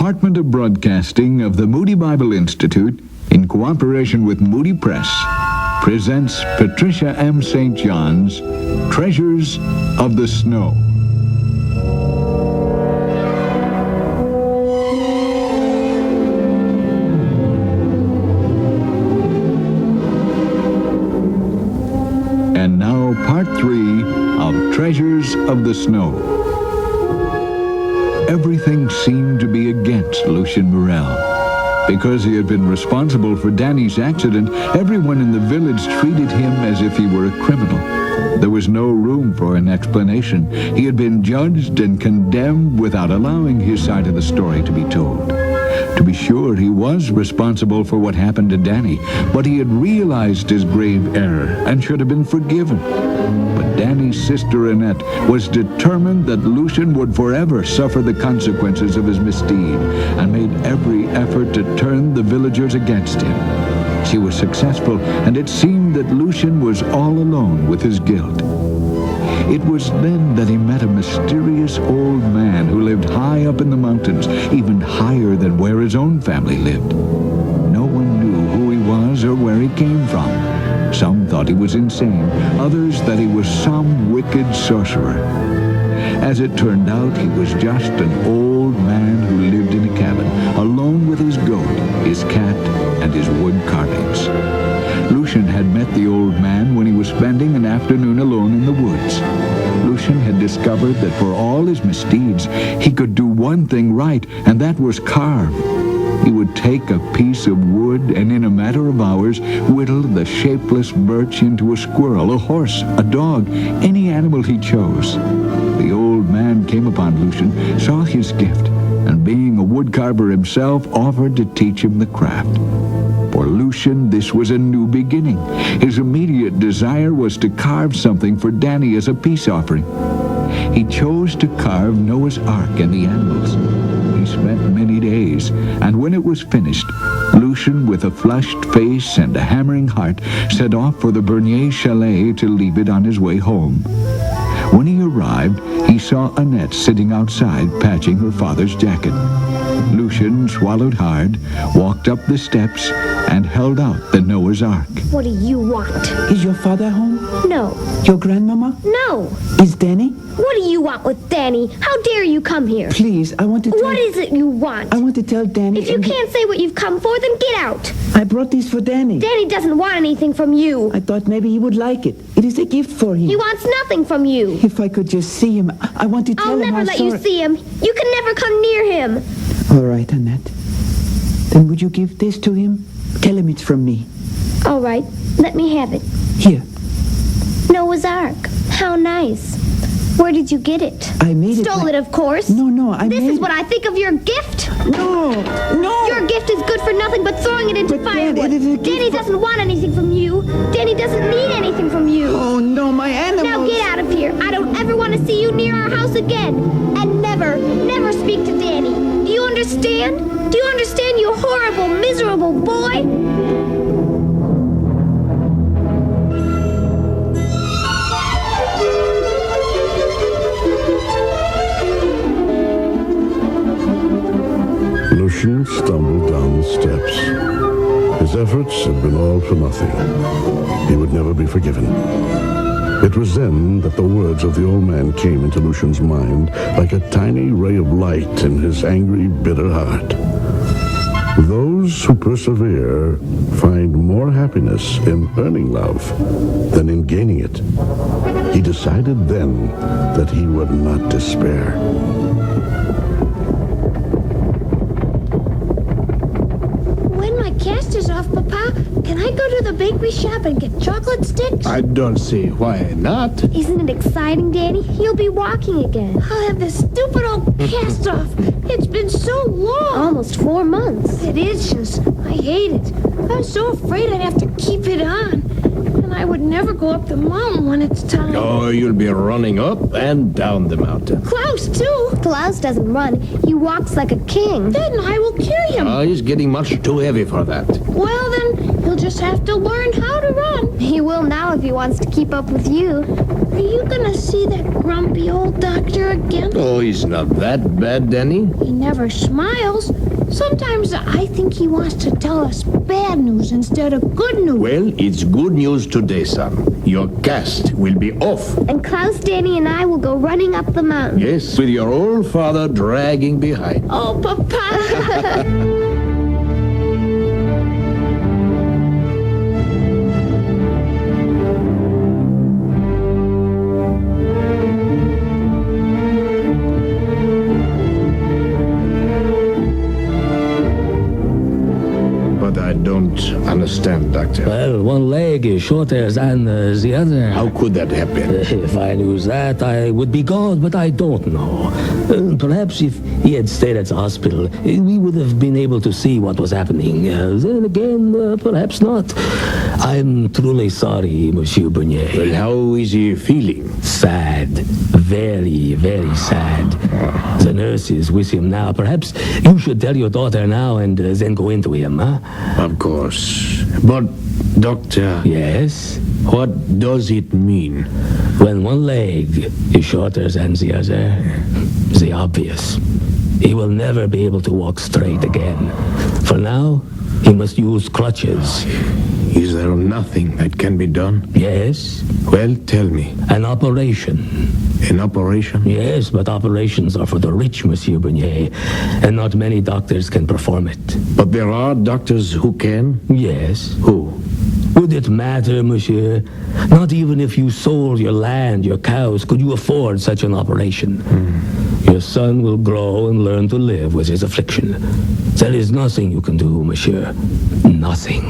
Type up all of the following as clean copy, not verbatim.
Department of Broadcasting of the Moody Bible Institute, in cooperation with Moody Press, presents Patricia M. St. John's Treasures of the Snow. And now, Part 3 of Treasures of the Snow. Everything seemed to be against Lucien Morel. Because he had been responsible for Danny's accident, everyone in the village treated him as if he were a criminal. There was no room for an explanation. He had been judged and condemned without allowing his side of the story to be told. To be sure, he was responsible for what happened to Danny, but he had realized his grave error and should have been forgiven. But Danny's sister Anette was determined that Lucien would forever suffer the consequences of his misdeed, and made every effort to turn the villagers against him. She was successful, and it seemed that Lucien was all alone with his guilt. It was then that he met a mysterious old man who lived high up in the mountains, even higher than where his own family lived. No one knew who he was or where he came from. Some thought he was insane, others that he was some wicked sorcerer. As it turned out, he was just an old man who lived in a cabin, alone with his goat, his cat, and his wood carvings. Lucien had met the old man when he was spending an afternoon alone in the woods. Lucien had discovered that for all his misdeeds, he could do one thing right, and that was carve. He would take a piece of wood and in a matter of hours whittle the shapeless birch into a squirrel, a horse, a dog, any animal he chose. The old man came upon Lucien, saw his gift, and being a woodcarver himself, offered to teach him the craft. For Lucien, this was a new beginning. His immediate desire was to carve something for Danny as a peace offering. He chose to carve Noah's Ark and the animals. He spent many days, and when it was finished, Lucien, with a flushed face and a hammering heart, set off for the Bernier chalet to leave it on his way home. When he arrived, he saw Anette sitting outside patching her father's jacket. Lucien swallowed hard, walked up the steps, and held out the Noah's Ark. What do you want? Is your father home? No. Your grandmama? No. Is Danny? What do you want with Danny? How dare you come here? Please, I want to tell... What is it you want? I want to tell Danny... If you can't say what you've come for, then get out. I brought this for Danny. Danny doesn't want anything from you. I thought maybe he would like it. It is a gift for him. He wants nothing from you. If I could just see him, I want to tell him I'll never let sorry. you see him. You can never come near him. All right, Annette. Then would you give this to him? Tell him it's from me. All right, let me have it. Here. Noah's Ark. How nice. Where did you get it? I made it. Stole it, of course. No, I This made is it. what I think of your gift. No. Your gift is good for nothing but throwing it into But Dad, firewood. it is a gift Danny for- doesn't want anything from you. Danny doesn't need anything from you. Oh, no, my animals. Now get out of here. I don't ever want to see you near our house again. And never speak to Danny. Do you understand? Do you understand, you horrible, miserable boy? Lucien stumbled down the steps. His efforts had been all for nothing. He would never be forgiven. It was then that the words of the old man came into Lucien's mind like a tiny ray of light in his angry, bitter heart. Those who persevere find more happiness in earning love than in gaining it. He decided then that he would not despair. Cast is off, Papa. Can I go to the bakery shop and get chocolate sticks? I don't see why not. Isn't it exciting, Danny? You'll be walking again. I'll have this stupid old cast off. It's been so long. Almost 4 months. It is just. I hate it. I'm so afraid I'd have to keep it on. And I would never go up the mountain when it's time. Oh, you'll be running up and down the mountain. Klaus, too. Klaus doesn't run. He walks like a king. Then I will carry him. He's getting much too heavy for that. Well, then, He'll just have to learn how to run. He will now if he wants to keep up with you. Are you gonna see that grumpy old doctor again? Oh, he's not that bad, Danny. He never smiles. Sometimes I think he wants to tell us bad news instead of good news. Well, it's good news today, son. Your cast will be off. And Klaus, Danny, and I will go running up the mountain. Yes, with your old father dragging behind. Oh, Papa! I don't understand, Doctor. Well, one leg is shorter than the other. How could that happen? If I knew that, I would be God, but I don't know. Perhaps if he had stayed at the hospital, we would have been able to see what was happening. Then again, perhaps not. I'm truly sorry, Monsieur Bernier. Well, how is he feeling? Sad. Very, very sad. The nurse is with him now. Perhaps you should tell your daughter now and then go into him, huh? Of course. But, Doctor... Yes? What does it mean? When one leg is shorter than the other, the obvious. He will never be able to walk straight again. For now, he must use crutches. Is there nothing that can be done? Yes. Well, tell me. An operation. An operation? Yes, but operations are for the rich, Monsieur Bernier, and not many doctors can perform it. But there are doctors who can? Yes. Who? Would it matter, monsieur? Not even if you sold your land, your cows, could you afford such an operation. Your son will grow and learn to live with his affliction. There is nothing you can do, monsieur. Nothing.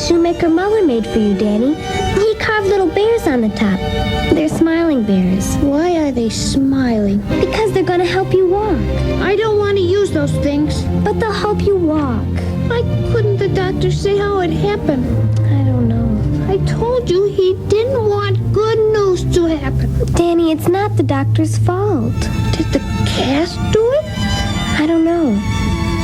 Shoemaker Muller made for you, Danny. He carved little bears on the top. They're smiling bears. Why are they smiling? Because they're gonna help you walk. I don't want to use those things. But they'll help you walk. Why couldn't the doctor say how it happened? I don't know. I told you he didn't want good news to happen. Danny, it's not the doctor's fault. Did the cast do it? I don't know.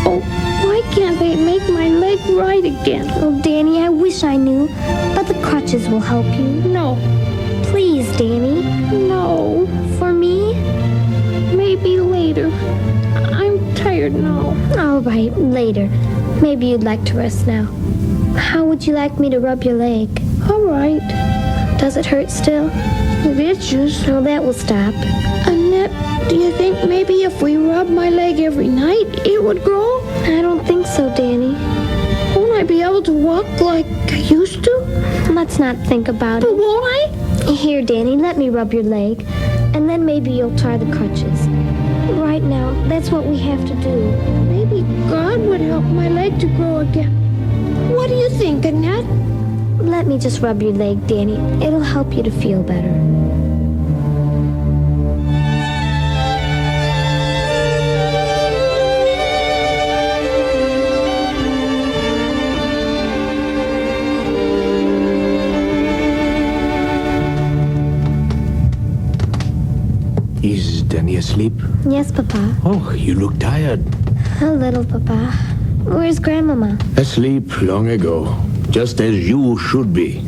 Oh, why can't they make my leg right again? Oh, Danny, I wish I knew. But the crutches will help you. No. Please, Danny. No. For me? Maybe later. I'm tired now. All right, later. Maybe you'd like to rest now. How would you like me to rub your leg? All right. Does it hurt still? It itches. Well, that will stop. Annette, do you think maybe if we rub my leg every night, it would grow? I don't think so, Danny. Won't I be able to walk like I used to? Let's not think about it. But won't I? Here, Danny, let me rub your leg, and then maybe you'll try the crutches. Right now, that's what we have to do. Maybe God would help my leg to grow again. What do you think, Annette? Let me just rub your leg, Danny. It'll help you to feel better. Is Danny asleep? Yes, Papa. Oh, you look tired. A little, Papa. Where's Grandmama? Asleep long ago, just as you should be.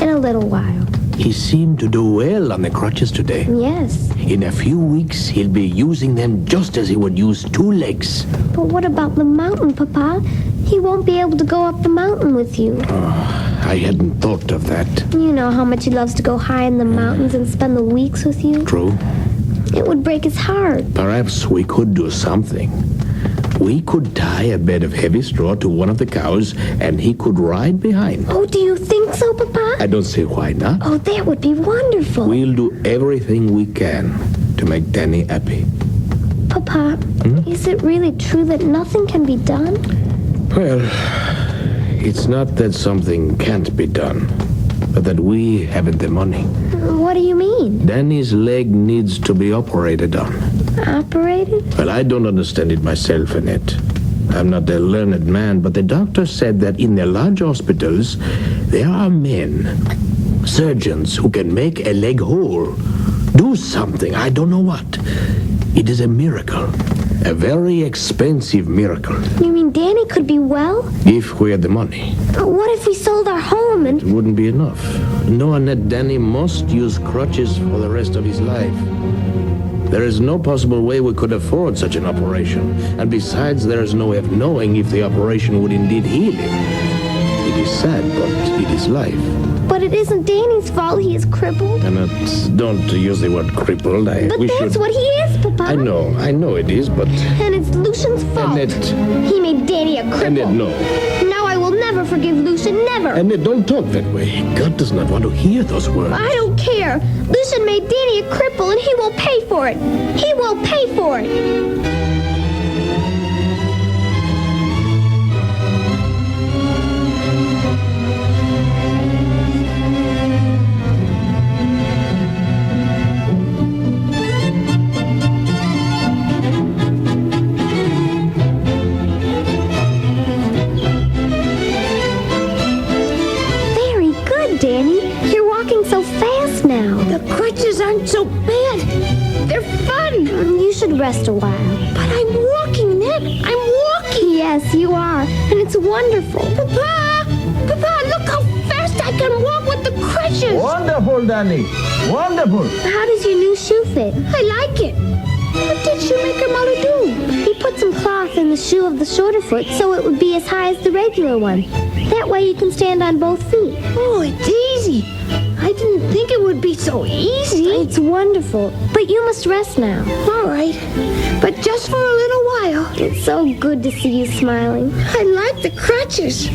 In a little while. He seemed to do well on the crutches today. Yes. In a few weeks, he'll be using them just as he would use 2 legs. But what about the mountain, Papa? He won't be able to go up the mountain with you. I hadn't thought of that. You know how much he loves to go high in the mountains and spend the weeks with you. True. It would break his heart. Perhaps we could do something. We could tie a bed of heavy straw to one of the cows, and he could ride behind. Oh, do you think so, Papa? I don't see why not. Oh, that would be wonderful. We'll do everything we can to make Danny happy. Papa, is it really true that nothing can be done? Well, it's not that something can't be done, but that we haven't the money. What do you mean? Danny's leg needs to be operated on. Operated? Well, I don't understand it myself, Annette. I'm not a learned man, but the doctor said that in the large hospitals, there are men, surgeons, who can make a leg whole. Do something, I don't know what. It is a miracle. A very expensive miracle. You mean Danny could be well? If we had the money. What if we sold our home and... It wouldn't be enough. No, Annette, Danny must use crutches for the rest of his life. There is no possible way we could afford such an operation. And besides, there is no way of knowing if the operation would indeed heal him. It is sad, but it is life. But it isn't Danny's fault he is crippled. Annette, don't use the word crippled. But that's what he is, Papa. I know it is, but... And it's Lucian's fault. Annette. He made Danny a cripple. Annette, no. Now I will never forgive Lucian, never. Annette, don't talk that way. God does not want to hear those words. I don't care. Lucian made Danny a cripple, and he will pay for it. He will pay for it. Danny, you're walking so fast now. The crutches aren't so bad. They're fun. You should rest a while. But I'm walking, Ned. I'm walking. Yes, you are. And it's wonderful. Papa! Papa, look how fast I can walk with the crutches. Wonderful, Danny. Wonderful. How does your new shoe fit? I like it. What did shoemaker Molly do? He put some cloth in the shoe of the shorter foot so it would be as high as the regular one. That way you can stand on both feet. Oh, it's easy. I didn't think it would be so easy. It's wonderful. But you must rest now. All right. But just for a little while. It's so good to see you smiling. I like the crutches.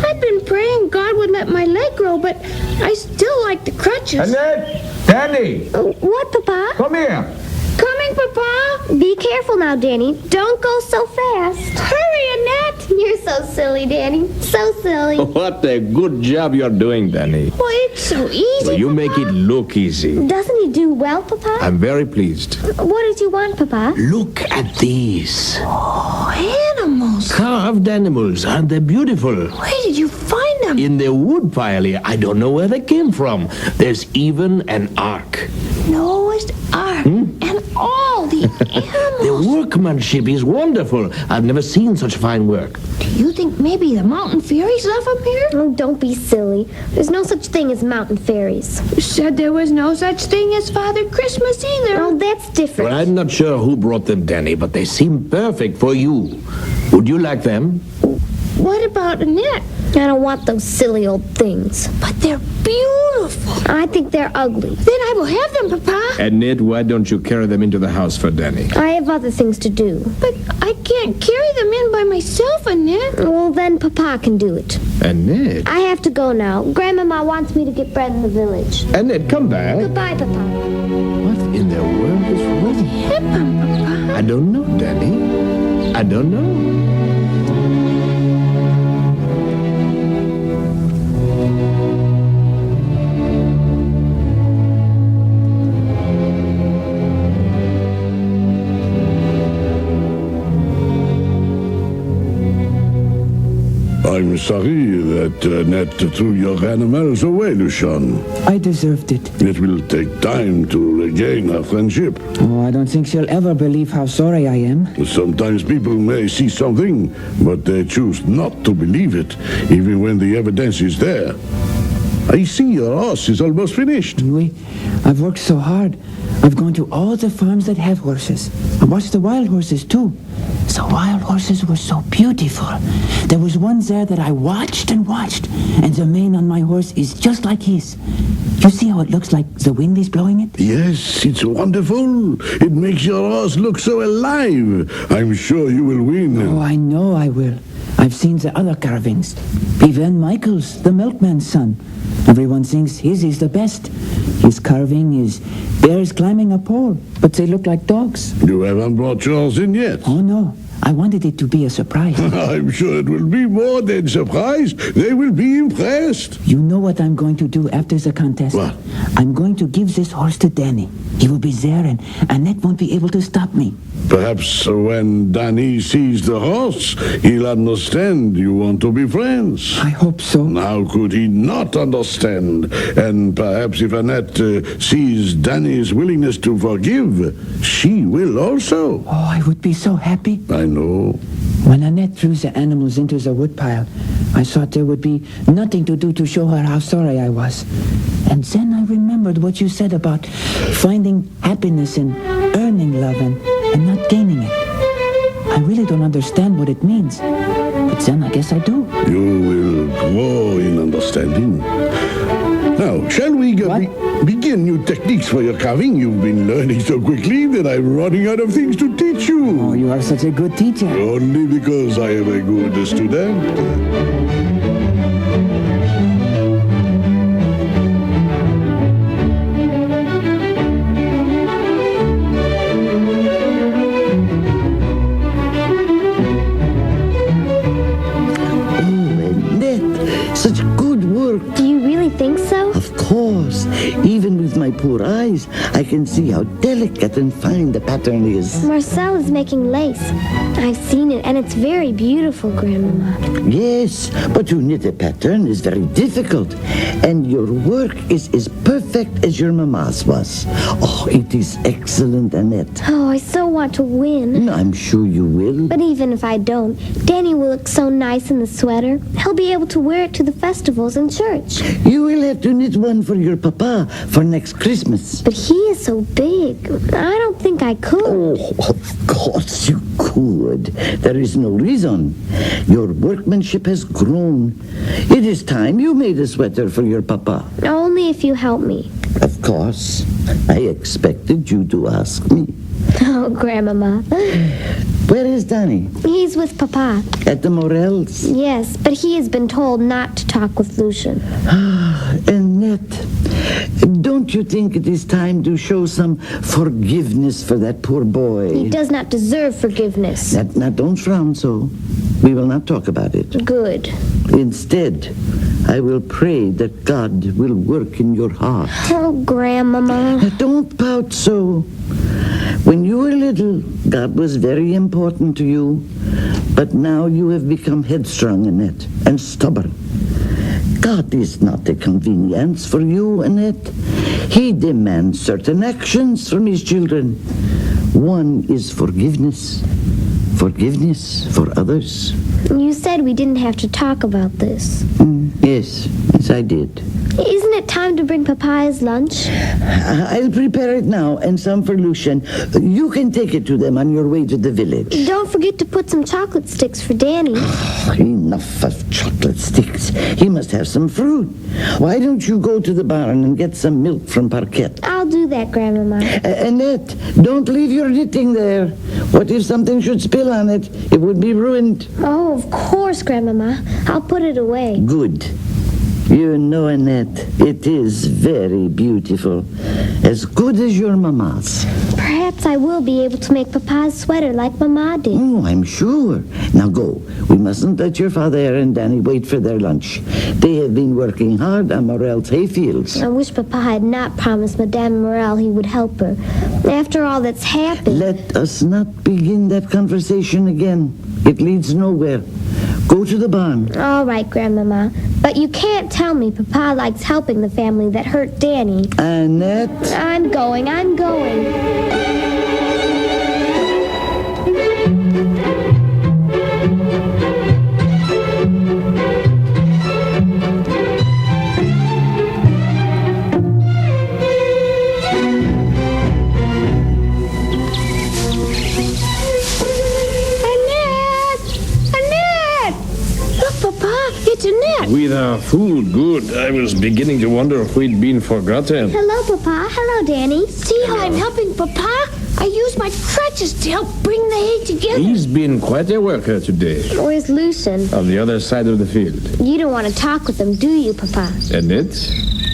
I've been praying God would let my leg grow, but I still like the crutches. Annette! Danny! What, Papa? Come here. Coming, Papa. Be careful now, Danny. Don't go so fast. Hurry, Annette. You're so silly, Danny. So silly. What a good job you're doing, Danny. Well, it's so easy, Well, you Papa. make it look easy. Doesn't he do well, Papa? I'm very pleased. What did you want, Papa? Look at these. Oh, animals. Carved animals. Aren't they beautiful? Where did you find them? In the wood pile here. I don't know where they came from. There's even an ark. Noah's Ark. And all the animals. The workmanship is wonderful. I've never seen such fine work. Do you think maybe the mountain fairies left them here? Oh, don't be silly. There's no such thing as mountain fairies. You said there was no such thing as Father Christmas either. Oh, that's different. Well, I'm not sure who brought them, Danny, but they seem perfect for you. Would you like them? What about Annette? I don't want those silly old things. But they're beautiful. I think they're ugly. Then I will have them, Papa. Annette, why don't you carry them into the house for Danny? I have other things to do. But I can't carry them in by myself, Annette. Well, then Papa can do it. Annette? I have to go now. Grandmama wants me to get bread in the village. Annette, come back. Goodbye, Papa. What in the world is wrong? Happened, Papa? I don't know, Danny. I don't know. I'm sorry that Annette threw your animals away, Lucian. I deserved it. It will take time to regain our friendship. Oh, I don't think she'll ever believe how sorry I am. Sometimes people may see something, but they choose not to believe it, even when the evidence is there. I see your horse is almost finished. I've worked so hard. I've gone to all the farms that have horses. I watched the wild horses, too. The wild horses were so beautiful. There was one there that I watched and watched, and the mane on my horse is just like his. You see how it looks like the wind is blowing it? Yes, it's wonderful. It makes your horse look so alive. I'm sure you will win. Oh, I know I will. I've seen the other carvings. Even Michael's, the milkman's son. Everyone thinks his is the best. His carving is bears climbing a pole, but they look like dogs. You haven't brought yours in yet. Oh, no. I wanted it to be a surprise. I'm sure it will be more than surprised. They will be impressed. You know what I'm going to do after the contest? What? I'm going to give this horse to Danny. He will be there, and Annette won't be able to stop me. Perhaps when Danny sees the horse, he'll understand you want to be friends. I hope so. How could he not understand? And perhaps if Annette sees Danny's willingness to forgive, she will also. Oh, I would be so happy. I know. When Annette threw the animals into the woodpile, I thought there would be nothing to do to show her how sorry I was. And then I remembered what you said about finding happiness in earning love and not gaining it. I really don't understand what it means. But then I guess I do. You will grow in understanding. Now, shall we begin new techniques for your carving? You've been learning so quickly that I'm running out of things to teach you. Oh, you are such a good teacher. Only because I am a good student. Such good work. Do you really think so? Of course. Even with my poor eyes, I can see how delicate and fine the pattern is. Marcel is making lace. I've seen it, and it's very beautiful, Grandmama. Yes, but to knit a pattern is very difficult. And your work is as perfect as your mama's was. Oh, it is excellent, Annette. Oh, I so want to win. I'm sure you will. But even if I don't, Danny will look so nice in the sweater. He'll be able to wear it to the festivals and church. You will have to knit one for your papa for next Christmas. But he is so big. I don't think I could. Oh, of course you could. There is no reason. Your workmanship has grown. It is time you made a sweater for your papa. Only if you help me. Of course. I expected you to ask me. Oh, Grandmama. Where is Danny? He's with Papa. At the Morels? Yes, but he has been told not to talk with Lucian. Annette, don't you think it is time to show some forgiveness for that poor boy? He does not deserve forgiveness. Now, don't frown so. We will not talk about it. Good. Instead, I will pray that God will work in your heart. Oh, Grandmama. Now, don't pout so. When you were little, God was very important to you. But now you have become headstrong, Annette, and stubborn. God is not a convenience for you, Annette. He demands certain actions from his children. One is forgiveness. Forgiveness for others. You said we didn't have to talk about this. Yes, I did. Isn't it time to bring Papa his lunch? I'll prepare it now, and some for Lucian. You can take it to them on your way to the village. Don't forget to put some chocolate sticks for Danny. Enough of chocolate sticks. He must have some fruit. Why don't you go to the barn and get some milk from Parquet? I'll do that, Grandmama. Annette, don't leave your knitting there. What if something should spill on it? It would be ruined. Oh, of course, Grandmama. I'll put it away. Good. You know, Annette, it is very beautiful. As good as your mama's. Perhaps I will be able to make Papa's sweater like Mama did. Oh, I'm sure. Now go. We mustn't let your father and Danny wait for their lunch. They have been working hard on Morel's hayfields. I wish Papa had not promised Madame Morel he would help her. After all that's happened. Let us not begin that conversation again. It leads nowhere. Go to the barn. All right, Grandmama. But you can't tell me Papa likes helping the family that hurt Danny. Annette. I'm going. It's Anette. With our food, good. I was beginning to wonder if we'd been forgotten. Hello, Papa. Hello, Danny. See how I'm helping Papa? I use my crutches to help bring the hay together. He's been quite a worker today. Where's Lucian? On the other side of the field. You don't want to talk with him, do you, Papa? Annette,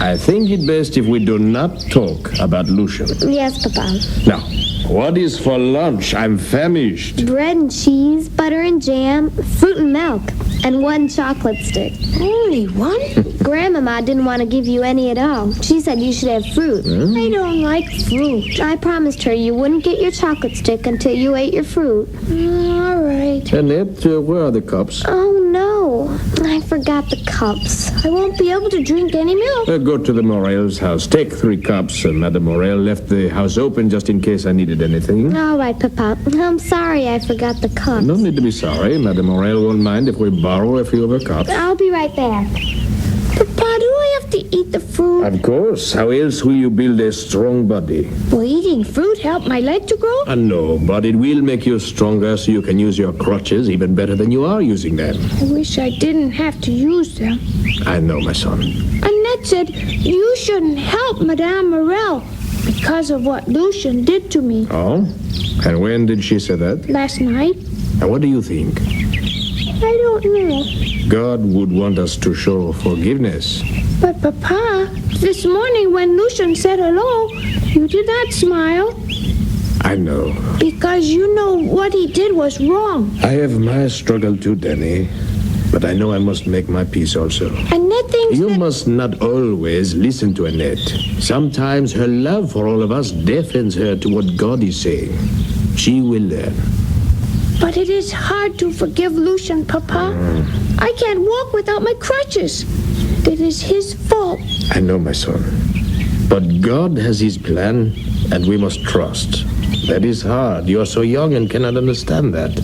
I think it best if we do not talk about Lucian. Yes, Papa. Now, What is for lunch? I'm famished. Bread and cheese, butter and jam, fruit and milk, and 1 chocolate stick. Only 1? Grandmama didn't want to give you any at all. She said you should have fruit. I don't like fruit. I promised her you wouldn't get your chocolate stick until you ate your fruit. All right. Annette, where are the cups? Oh, no. I forgot the cups. I won't be able to drink any milk. Go to the Morel's house. Take 3 cups. Madame Morel left the house open just in case I needed anything. All right, Papa. I'm sorry I forgot the cups. No need to be sorry. Madame Morel won't mind if we borrow a few of her cups. I'll be right back. Papa, do I have to eat the fruit? Of course. How else will you build a strong body? Will eating fruit help my leg to grow? No, but it will make you stronger so you can use your crutches even better than you are using them. I wish I didn't have to use them. I know, my son. Annette said you shouldn't help Madame Morel because of what Lucien did to me. Oh? And when did she say that? Last night. And what do you think? I don't know. God would want us to show forgiveness. But Papa, this morning when Lucien said hello, you did not smile. I know. Because you know what he did was wrong. I have my struggle too, Danny. But I know I must make my peace also. Annette thinks You that... must not always listen to Annette. Sometimes her love for all of us deafens her to what God is saying. She will learn. But it is hard to forgive Lucien, Papa. I can't walk without my crutches. It is his fault. I know, my son. But God has his plan, and we must trust. That is hard. You are so young and cannot understand that.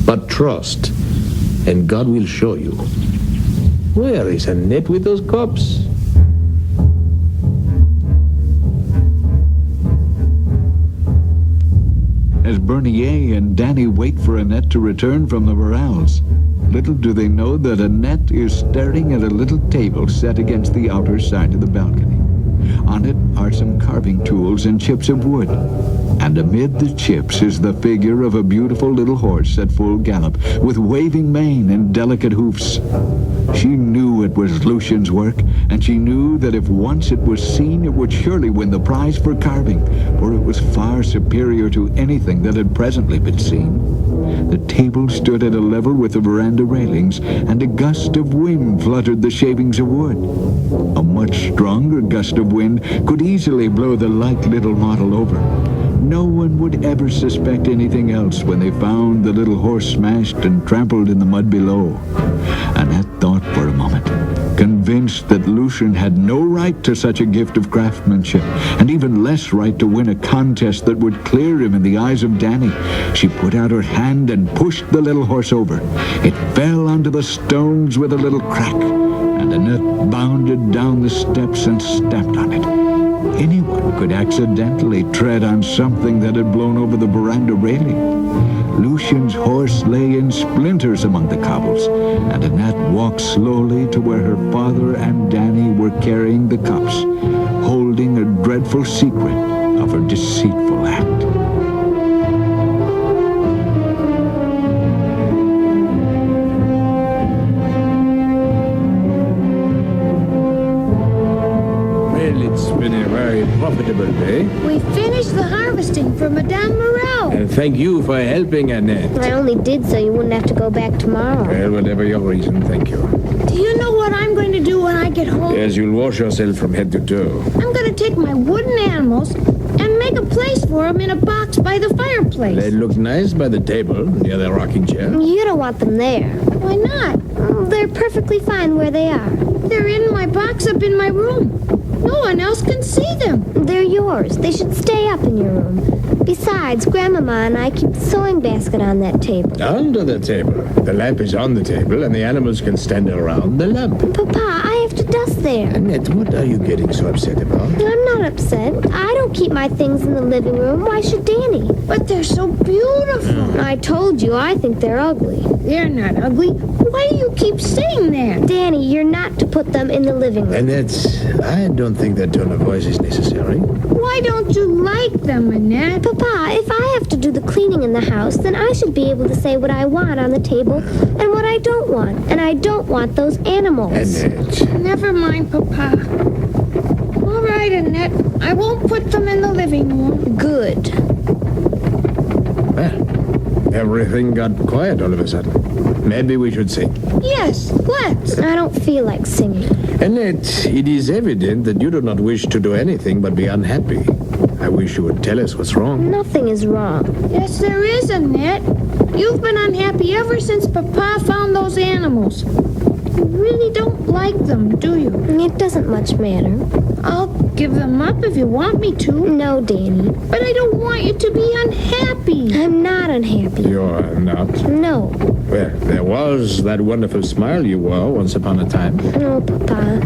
But trust, and God will show you. Where is Annette with those cups? As Bernier and Danny wait for Annette to return from the Morels, little do they know that Annette is staring at a little table set against the outer side of the balcony. On it are some carving tools and chips of wood. And amid the chips is the figure of a beautiful little horse at full gallop, with waving mane and delicate hoofs. She knew it was Lucien's work, and she knew that if once it was seen, it would surely win the prize for carving, for it was far superior to anything that had presently been seen. The table stood at a level with the veranda railings, and a gust of wind fluttered the shavings of wood. A much stronger gust of wind could easily blow the light little model over. No one would ever suspect anything else when they found the little horse smashed and trampled in the mud below. Annette thought for a moment, convinced that Lucien had no right to such a gift of craftsmanship, and even less right to win a contest that would clear him in the eyes of Danny. She put out her hand and pushed the little horse over. It fell onto the stones with a little crack, and Annette bounded down the steps and stepped on it. Anyone could accidentally tread on something that had blown over the veranda railing. Lucien's horse lay in splinters among the cobbles, and Annette walked slowly to where her father and Danny were carrying the cups, holding a dreadful secret of her deceitful act. Profitable day. We finished the harvesting for Madame Morel. And thank you for helping, Annette. I only did so you wouldn't have to go back tomorrow. Well, whatever your reason, thank you. Do you know what I'm going to do when I get home? Yes, you'll wash yourself from head to toe. I'm going to take my wooden animals and make a place for them in a box by the fireplace. They look nice by the table, near the rocking chair. You don't want them there. Why not? They're perfectly fine where they are. They're in my box up in my room. No one else can see them. They're yours. They should stay up in your room. Besides, Grandmama and I keep the sewing basket on that table. Under the table. The lamp is on the table, and the animals can stand around the lamp. Papa, I have to dust there. Annette, what are you getting so upset about? I'm not upset. I don't keep my things in the living room. Why should Danny? But they're so beautiful. I told you, I think they're ugly. They're not ugly. Why do you keep saying that? Danny, you're not to put them in the living room. Annette, I don't think that tone of voice is necessary. Why don't you like them, Annette? Papa, if I have to do the cleaning in the house, then I should be able to say what I want on the table and what I don't want. And I don't want those animals. Annette. Never mind, Papa. All right, Annette. I won't put them in the living room. Good. Everything got quiet all of a sudden. Maybe we should sing. Yes, let's. I don't feel like singing. Annette, it is evident that you do not wish to do anything but be unhappy. I wish you would tell us what's wrong. Nothing is wrong. Yes, there is, Annette. You've been unhappy ever since Papa found those animals. You really don't like them, do you? It doesn't much matter. I'll give them up if you want me to. No, Danny. But I don't want you to be unhappy. I'm not unhappy. You're not? No. Well, there was that wonderful smile you wore once upon a time. No, Papa.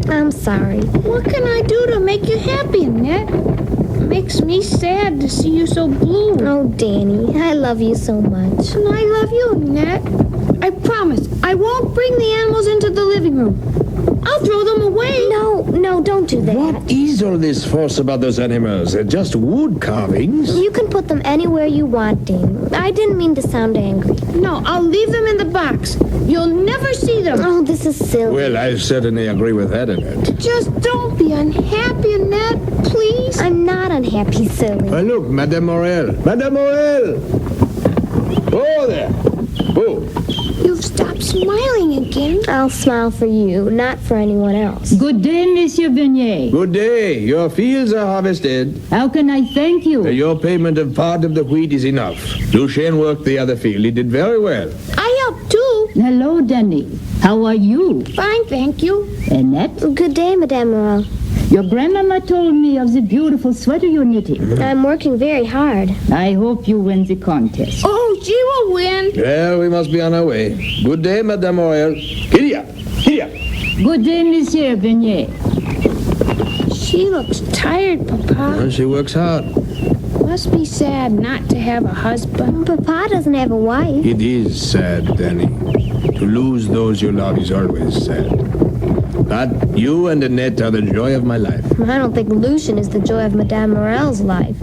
I'm sorry. What can I do to make you happy, Annette? It makes me sad to see you so blue. Oh, Danny, I love you so much. And I love you, Annette. I promise I won't bring the animals into the living room. I'll throw them away. No, don't do that. What is all this fuss about those animals? They're just wood carvings. You can put them anywhere you want, Danny. I didn't mean to sound angry. No, I'll leave them in the box. You'll never see them. Oh, this is silly. Well, I certainly agree with that, Annette. Just don't be unhappy, Annette, please. I'm not unhappy, silly. Look, Madame Morel. Madame Morel! Oh, there. Oh. You've stopped smiling again. I'll smile for you, not for anyone else. Good day, Monsieur Bernier. Good day. Your fields are harvested. How can I thank you? Your payment of part of the wheat is enough. Lucien worked the other field. He did very well. I helped too. Hello, Danny. How are you? Fine, thank you. Annette? Good day, Madame Morel. Your grandmama told me of the beautiful sweater you're knitting. I'm working very hard. I hope you win the contest. Oh, she will win. Well, we must be on our way. Good day, Madame Morel. Here. Good day, Monsieur Bernier. She looks tired, Papa. She works hard. Must be sad not to have a husband. Papa doesn't have a wife. It is sad, Danny. To lose those you love is always sad. But you and Annette are the joy of my life. I don't think Lucien is the joy of Madame Morel's life.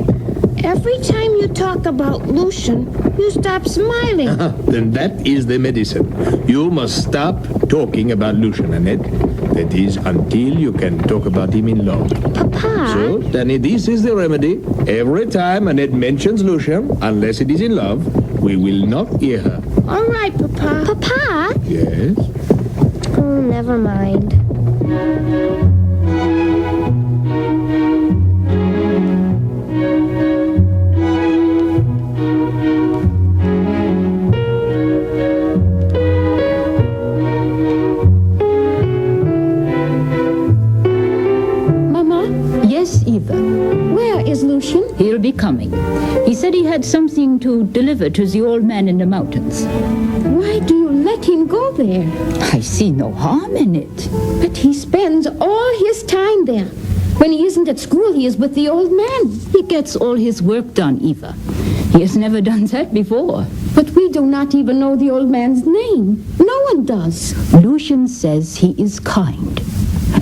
Every time you talk about Lucien, you stop smiling. Then that is the medicine. You must stop talking about Lucien, Annette. That is, until you can talk about him in love. Papa? So, Danny, this is the remedy. Every time Annette mentions Lucien, unless it is in love, we will not hear her. All right, Papa. Papa? Yes? Oh, never mind. Yes, Eva. Where is Lucien? He'll be coming. He said he had something to deliver to the old man in the mountains. Why do you let him go there? I see no harm in it. But he spends all his time there. When he isn't at school, he is with the old man. He gets all his work done, Eva. He has never done that before. But we do not even know the old man's name. No one does. Lucien says he is kind.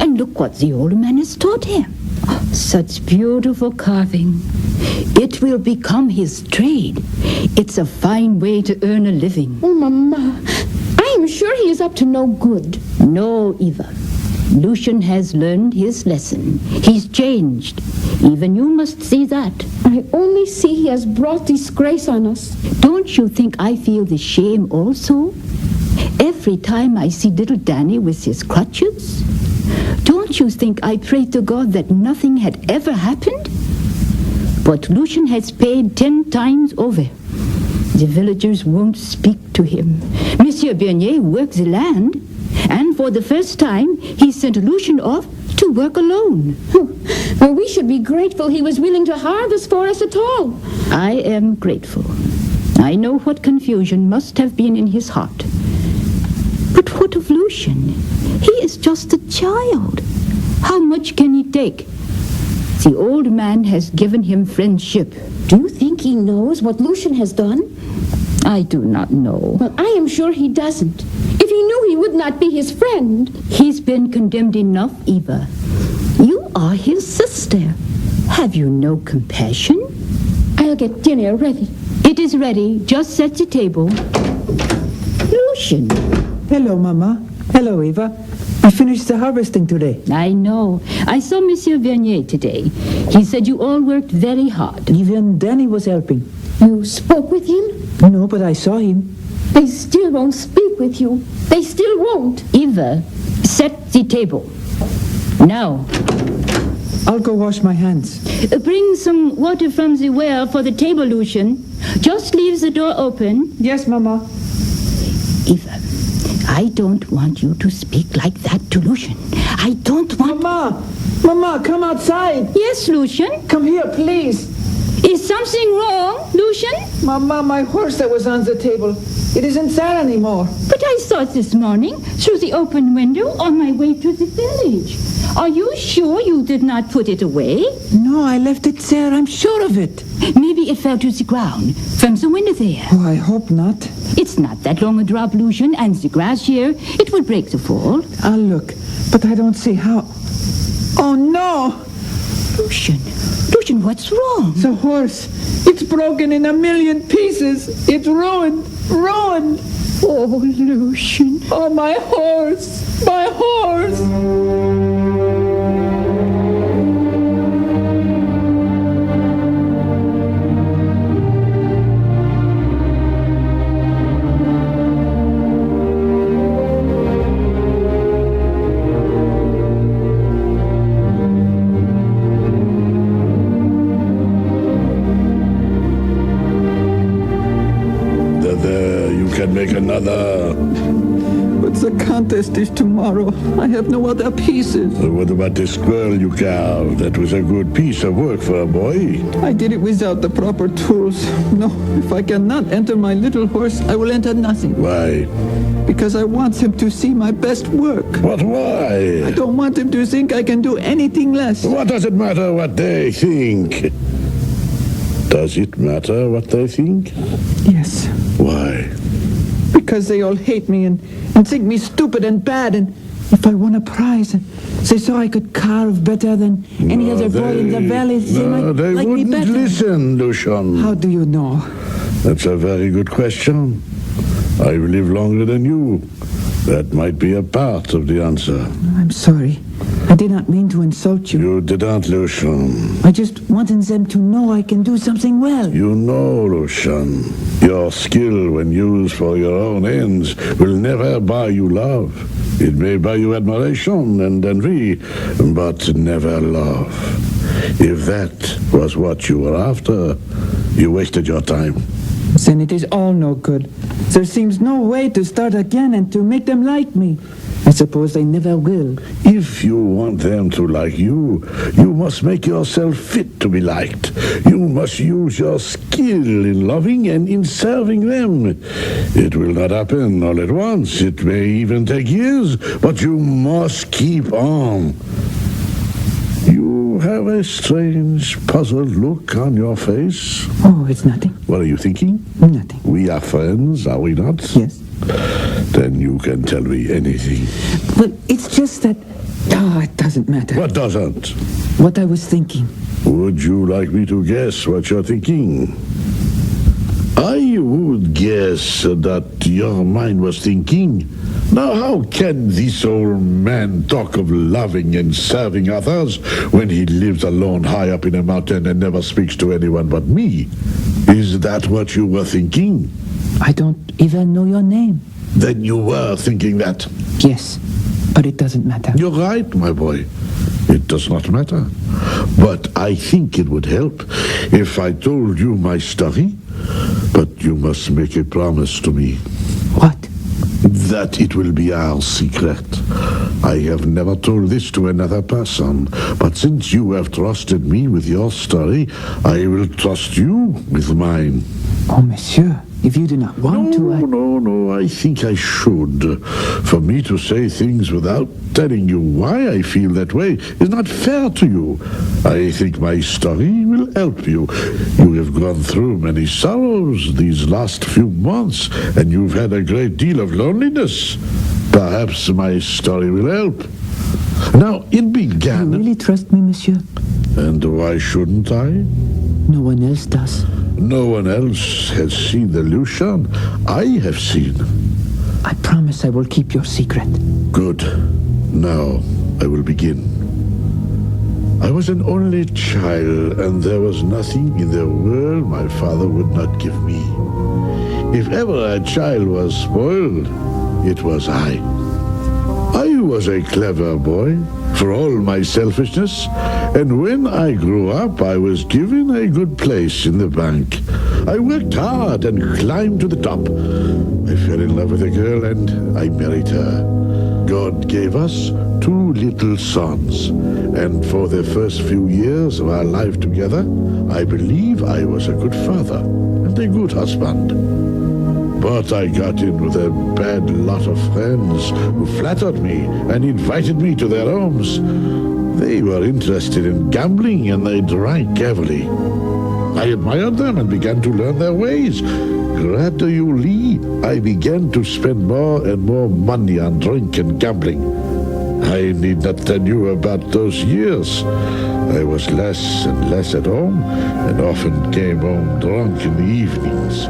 And look what the old man has taught him. Such beautiful carving. It will become his trade. It's a fine way to earn a living. Oh, Mama, I am sure he is up to no good. No, Eva. Lucien has learned his lesson. He's changed. Even you must see that. I only see he has brought disgrace on us. Don't you think I feel the shame also? Every time I see little Danny with his crutches? Don't you think I pray to God that nothing had ever happened? But Lucien has paid 10 times over. The villagers won't speak to him. Monsieur Bernier works the land, and for the first time, he sent Lucien off to work alone. Well, we should be grateful he was willing to harvest for us at all. I am grateful. I know what confusion must have been in his heart. But what of Lucien? He is just a child. How much can he take? The old man has given him friendship. Do you think he knows what Lucien has done? I do not know. Well, I am sure he doesn't. If he knew, he would not be his friend. He's been condemned enough, Eva. You are his sister. Have you no compassion? I'll get dinner ready. It is ready. Just set the table. Lucien. Hello, Mama. Hello, Eva. We finished the harvesting today. I know. I saw Monsieur Bernier today. He said you all worked very hard. Even Danny was helping. You spoke with him? No, but I saw him. They still won't speak with you. They still won't. Eva, set the table. Now. I'll go wash my hands. Bring some water from the well for the table, Lucian. Just leave the door open. Yes, Mama. Eva, I don't want you to speak like that to Lucian. I don't want... Mama, come outside. Yes, Lucian? Come here, please. Is something wrong, Lucian? Mama, my horse that was on the table. It isn't there anymore. But I saw it this morning through the open window on my way to the village. Are you sure you did not put it away? No, I left it there. I'm sure of it. Maybe it fell to the ground from the window there. Oh, I hope not. It's not that long a drop, Lucian, and the grass here, it will break the fall. I'll look, but I don't see how. Oh, no! Lucian, what's wrong? The horse. It's broken in a million pieces. It's ruined. Ruined. Oh, Lucian. Oh, my horse. My horse. Make another. But the contest is tomorrow. I have no other pieces. What about this squirrel you carved? That was a good piece of work for a boy. I did it without the proper tools. No, if I cannot enter my little horse, I will enter nothing. Why? Because I want him to see my best work. But why? I don't want him to think I can do anything less. What does it matter what they think? Does it matter what they think? Yes. Why? Because they all hate me and think me stupid and bad, and if I won a prize, they saw I could carve better than any other boy in the valley. They might they like me wouldn't better. Listen, Lucian. How do you know? That's a very good question. I've lived longer than you. That might be a part of the answer. I'm sorry. I did not mean to insult you. You didn't, Lucian. I just wanted them to know I can do something well. You know, Lucian, your skill when used for your own ends will never buy you love. It may buy you admiration and envy, but never love. If that was what you were after, you wasted your time. Then it is all no good. There seems no way to start again and to make them like me. I suppose they never will. If you want them to like you, you must make yourself fit to be liked. You must use your skill in loving and in serving them. It will not happen all at once. It may even take years, but you must keep on. You have a strange, puzzled look on your face. Oh, it's nothing. What are you thinking? Nothing. We are friends, are we not? Yes. Then you can tell me anything. But it's just that... Oh, it doesn't matter. What doesn't? What I was thinking. Would you like me to guess what you're thinking? I would guess that your mind was thinking, now how can this old man talk of loving and serving others when he lives alone high up in a mountain and never speaks to anyone but me? Is that what you were thinking? I don't even know your name. Then you were thinking that? Yes, but it doesn't matter. You're right, my boy. It does not matter. But I think it would help if I told you my story. But you must make a promise to me. What? That it will be our secret. I have never told this to another person, but since you have trusted me with your story, I will trust you with mine. Oh, monsieur, if you do not want to, No, I think I should. For me to say things without telling you why I feel that way is not fair to you. I think my story will help you. You have gone through many sorrows these last few months, and you've had a great deal of loneliness. Perhaps my story will help. Now, it began... You really trust me, monsieur? And why shouldn't I? No one else does. No one else has seen the Lucian I have seen. I promise I will keep your secret. Good. Now I will begin. I was an only child, and there was nothing in the world my father would not give me. If ever a child was spoiled, it was I. I was a clever boy, for all my selfishness, and when I grew up, I was given a good place in the bank. I worked hard and climbed to the top. I fell in love with a girl, and I married her. God gave us 2 little sons, and for the first few years of our life together, I believe I was a good father and a good husband. But I got in with a bad lot of friends who flattered me and invited me to their homes. They were interested in gambling, and they drank heavily. I admired them and began to learn their ways. Gradually, I began to spend more and more money on drink and gambling. I need not tell you about those years. I was less and less at home, and often came home drunk in the evenings.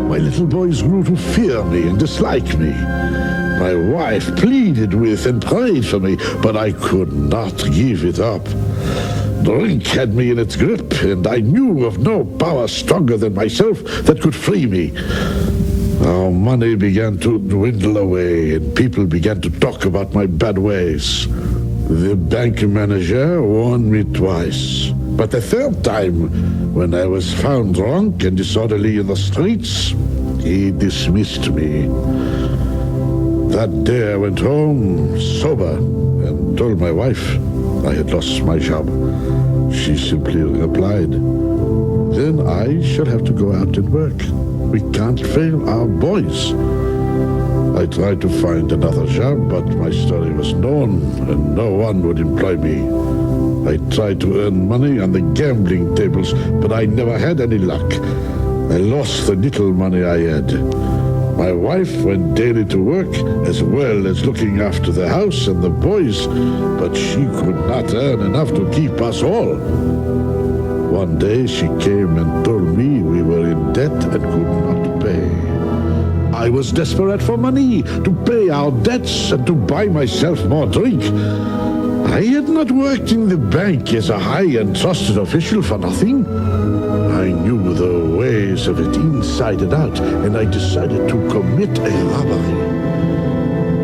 My little boys grew to fear me and dislike me. My wife pleaded with and prayed for me, but I could not give it up. Drink had me in its grip, and I knew of no power stronger than myself that could free me. Our money began to dwindle away, and people began to talk about my bad ways. The bank manager warned me twice, but the third time, when I was found drunk and disorderly in the streets, he dismissed me. That day I went home sober and told my wife I had lost my job. She simply replied, "Then I shall have to go out and work. We can't fail our boys." I tried to find another job, but my story was known and no one would employ me. I tried to earn money on the gambling tables, but I never had any luck. I lost the little money I had. My wife went daily to work, as well as looking after the house and the boys, but she could not earn enough to keep us all. One day she came and told me we were in debt and could not pay. I was desperate for money to pay our debts and to buy myself more drink. I had not worked in the bank as a high and trusted official for nothing. I knew the ways of it inside and out, and I decided to commit a robbery.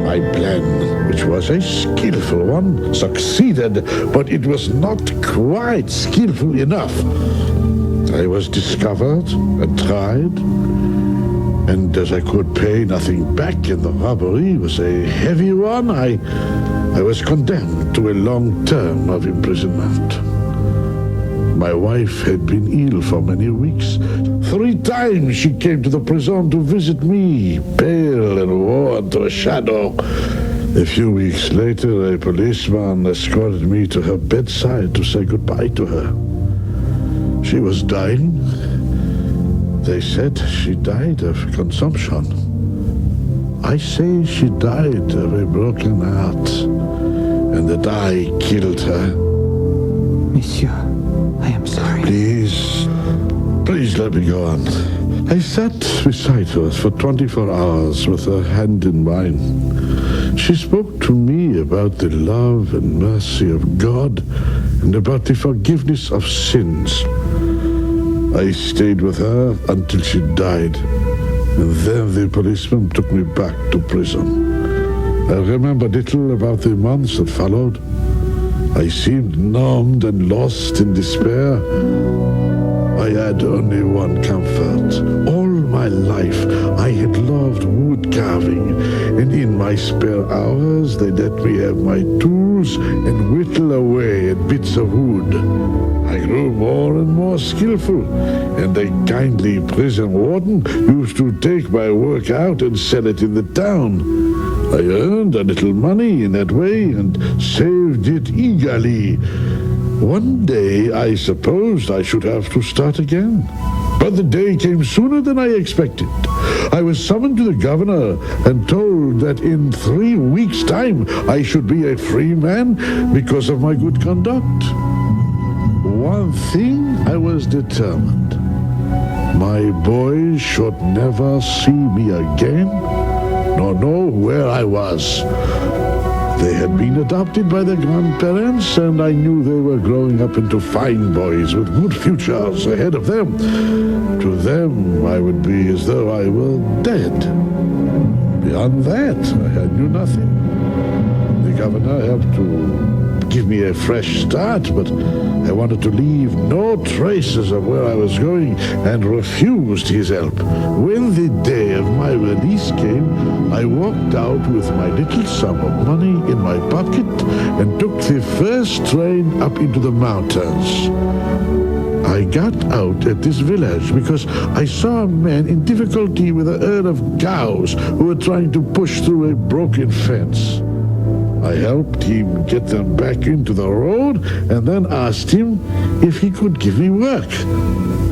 My plan, which was a skillful one, succeeded, but it was not quite skillful enough. I was discovered and tried, and as I could pay nothing back and the robbery was a heavy one, I was condemned to a long term of imprisonment. My wife had been ill for many weeks. 3 times she came to the prison to visit me, pale and worn to a shadow. A few weeks later, a policeman escorted me to her bedside to say goodbye to her. She was dying. They said she died of consumption. I say she died of a broken heart, and that I killed her. Monsieur, I am sorry. Please let me go on. I sat beside her for 24 hours with her hand in mine. She spoke to me about the love and mercy of God and about the forgiveness of sins. I stayed with her until she died, and then the policeman took me back to prison. I remember little about the months that followed. I seemed numbed and lost in despair. I had only one comfort. All my life I had loved wood carving, and in my spare hours they let me have my tools and whittle away at bits of wood. I grew more and more skillful, and a kindly prison warden used to take my work out and sell it in the town. I earned a little money in that way and saved it eagerly. One day I supposed I should have to start again. But the day came sooner than I expected. I was summoned to the governor and told that in 3 weeks' time I should be a free man because of my good conduct. One thing I was determined. My boys should never see me again, nor know where I was. They had been adopted by their grandparents, and I knew they were growing up into fine boys with good futures ahead of them. To them, I would be as though I were dead. Beyond that, I knew nothing. The governor helped to give me a fresh start, but I wanted to leave no traces of where I was going and refused his help. When the day of my release came, I walked out with my little sum of money in my pocket and took the first train up into the mountains. I got out at this village because I saw a man in difficulty with a herd of cows who were trying to push through a broken fence. I helped him get them back into the road and then asked him if he could give me work.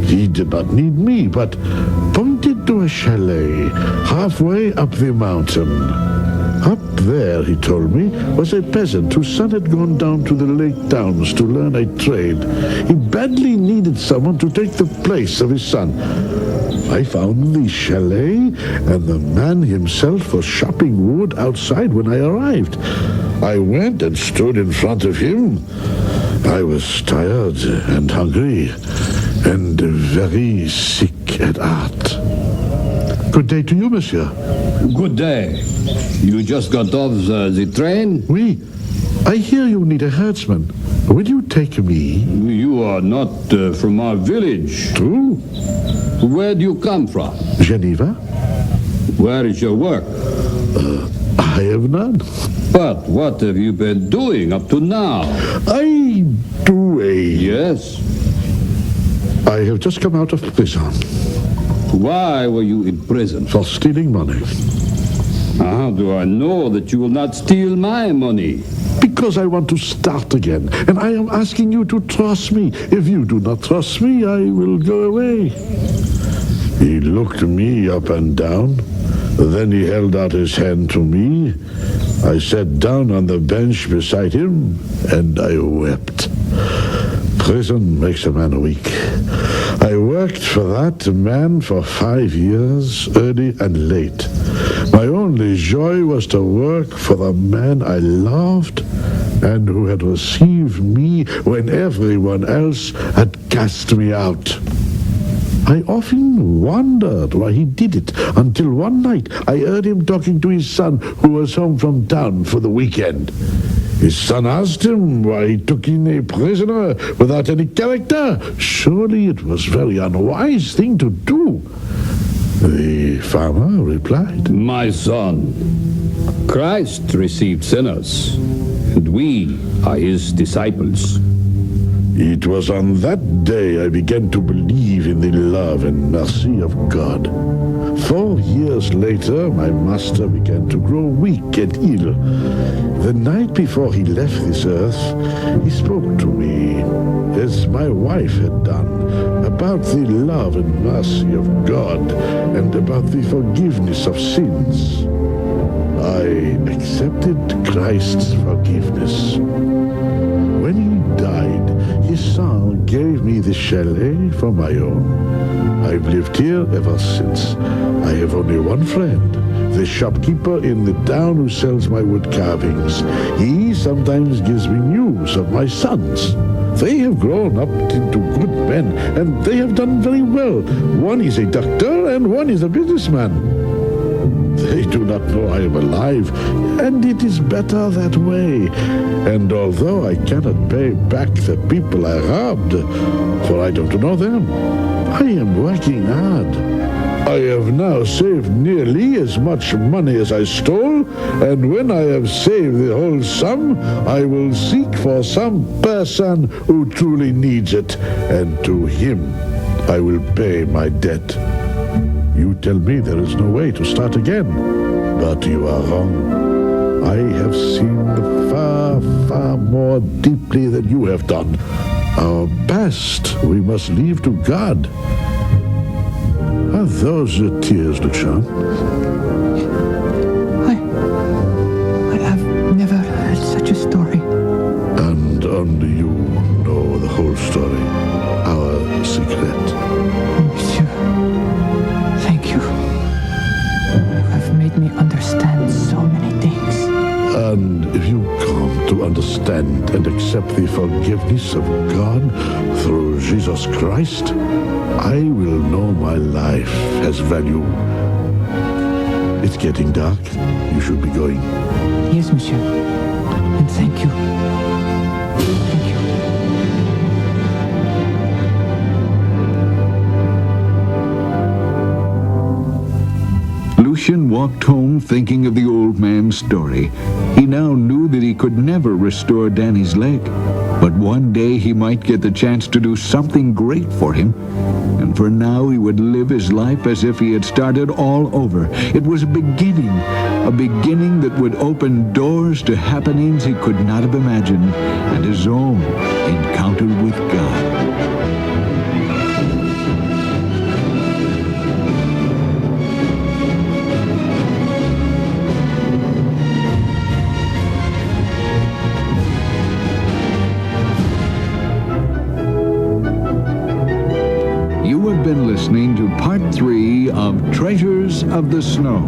He did not need me, but pointed to a chalet halfway up the mountain. Up there, he told me, was a peasant whose son had gone down to the Lake Downs to learn a trade. He badly needed someone to take the place of his son. I found the chalet, and the man himself was chopping wood outside when I arrived. I went and stood in front of him. I was tired and hungry, and very sick at heart. Good day to you, monsieur. Good day. You just got off the train? Oui. I hear you need a herdsman. Will you take me? You are not from our village. True. Where do you come from? Geneva. Where is your work? I have none. But what have you been doing up to now? I do a... Yes? I have just come out of prison. Why were you in prison? For stealing money. How do I know that you will not steal my money? Because I want to start again, and I am asking you to trust me. If you do not trust me, I will go away. He looked me up and down. Then he held out his hand to me. I sat down on the bench beside him, and I wept. Prison makes a man weak. I worked for that man for 5 years, early and late. My only joy was to work for the man I loved and who had received me when everyone else had cast me out. I often wondered why he did it, until one night I heard him talking to his son, who was home from town for the weekend. His son asked him why he took in a prisoner without any character. Surely it was a very unwise thing to do. The farmer replied, My son, Christ received sinners, and we are his disciples. It was on that day I began to believe in the love and mercy of God. 4 years later, my master began to grow weak and ill. The night before he left this earth, he spoke to me, as my wife had done, about the love and mercy of God and about the forgiveness of sins. I accepted Christ's forgiveness. When he died, his son gave me the chalet for my own. I've lived here ever since. I have only one friend, the shopkeeper in the town who sells my wood carvings. He sometimes gives me news of my sons. They have grown up into good men, and they have done very well. One is a doctor, and one is a businessman. They do not know I am alive, and it is better that way. And although I cannot pay back the people I robbed, for I don't know them, I am working hard. I have now saved nearly as much money as I stole, and when I have saved the whole sum, I will seek for some person who truly needs it, and to him I will pay my debt. You tell me there is no way to start again, but you are wrong. I have seen far, far more deeply than you have done. Our past we must leave to God. Are those your tears, Lucian? I have never heard such a story. And only you know the whole story, our secret. Monsieur, thank you. You have made me understand so many things. And if you to understand and accept the forgiveness of God through Jesus Christ, I will know my life has value. It's getting dark. You should be going. Yes, monsieur. And thank you. Thank you. Lucian walked home thinking of the old man's story. He now knew that he could never restore Danny's leg, but one day he might get the chance to do something great for him. And for now he would live his life as if he had started all over. It was a beginning that would open doors to happenings he could not have imagined, and his own encounter with God. Been listening to Part 3 of Treasures of the Snow,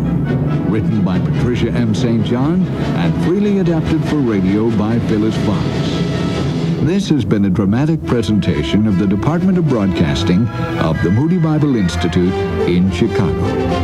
written by Patricia M. St. John and freely adapted for radio by Phyllis Fox. This has been a dramatic presentation of the Department of Broadcasting of the Moody Bible Institute in Chicago.